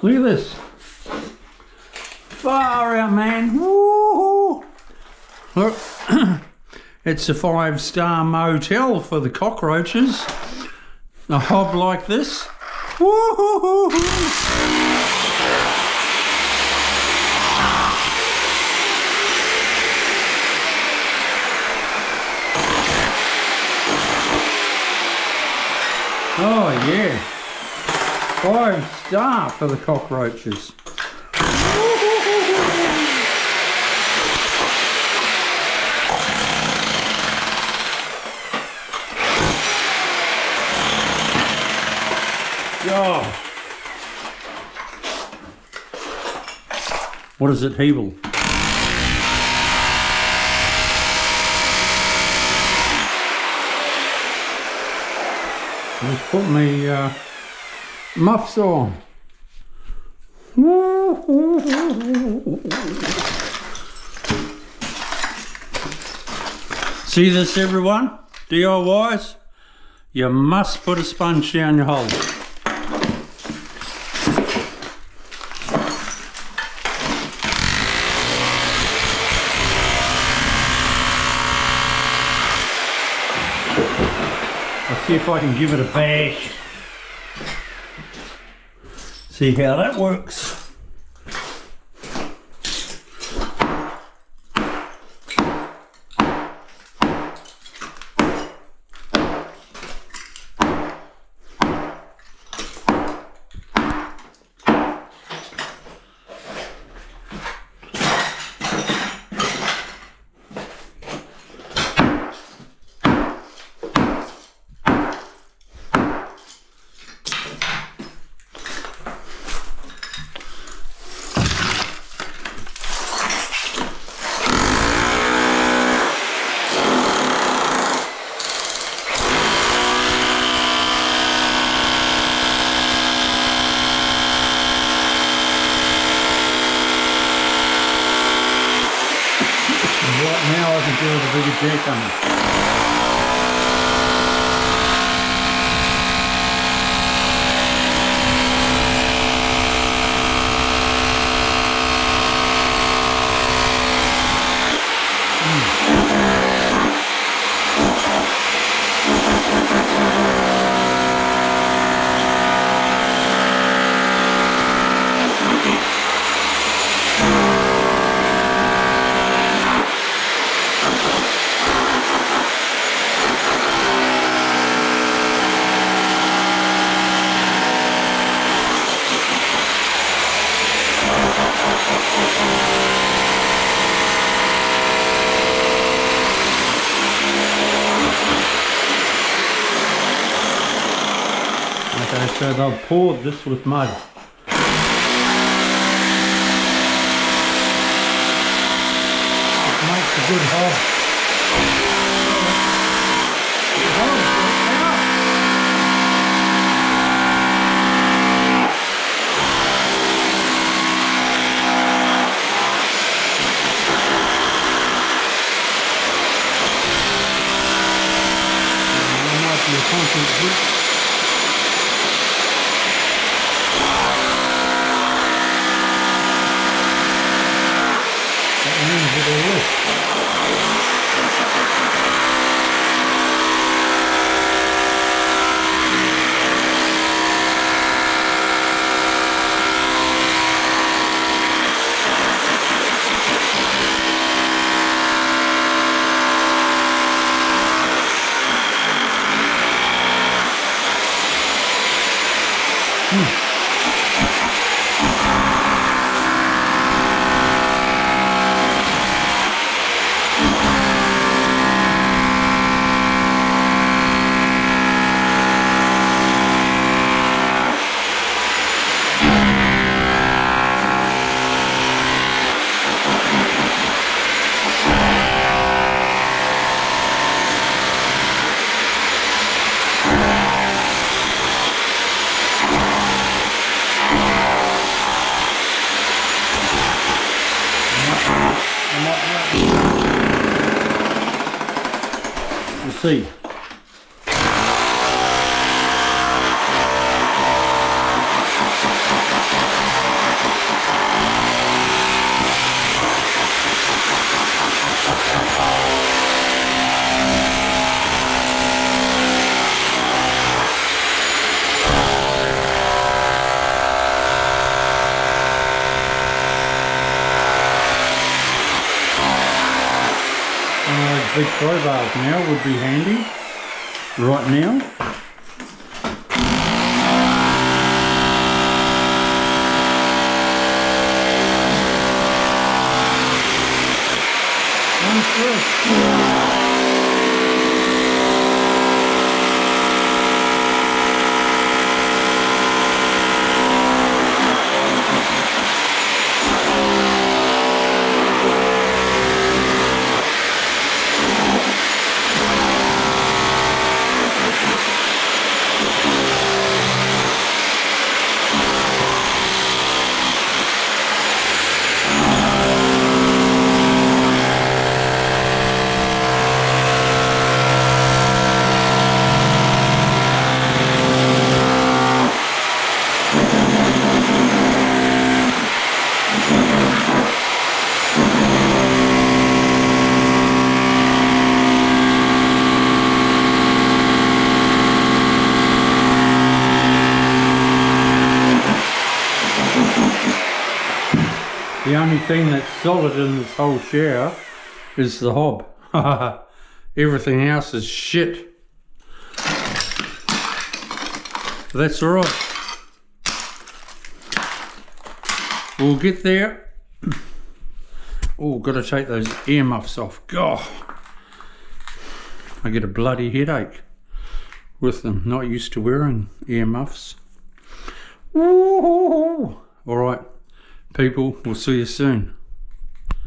Look at this. Far out, man. Woo-hoo. Look, it's a 5-star motel for the cockroaches. A hob like this. Woo-hoo-hoo-hoo. Oh yeah, 5-star for the cockroaches. Oh. What is it, Hebel? Let's put me muffs on. See this, everyone? DIYs? You must put a sponge down your hole. Let's see if I can give it a bash. See how that works. Right now I can do with a bigger jackhammer. Okay, so they've poured this with mud. It makes a good hob. We'll see. big crowbars now would be handy right now. One through. The only thing that's solid in this whole shower is the hob. Everything else is shit. That's alright. We'll get there. Oh, gotta take those earmuffs off. God, I get a bloody headache with them. Not used to wearing earmuffs. Alright. People, we'll see you soon.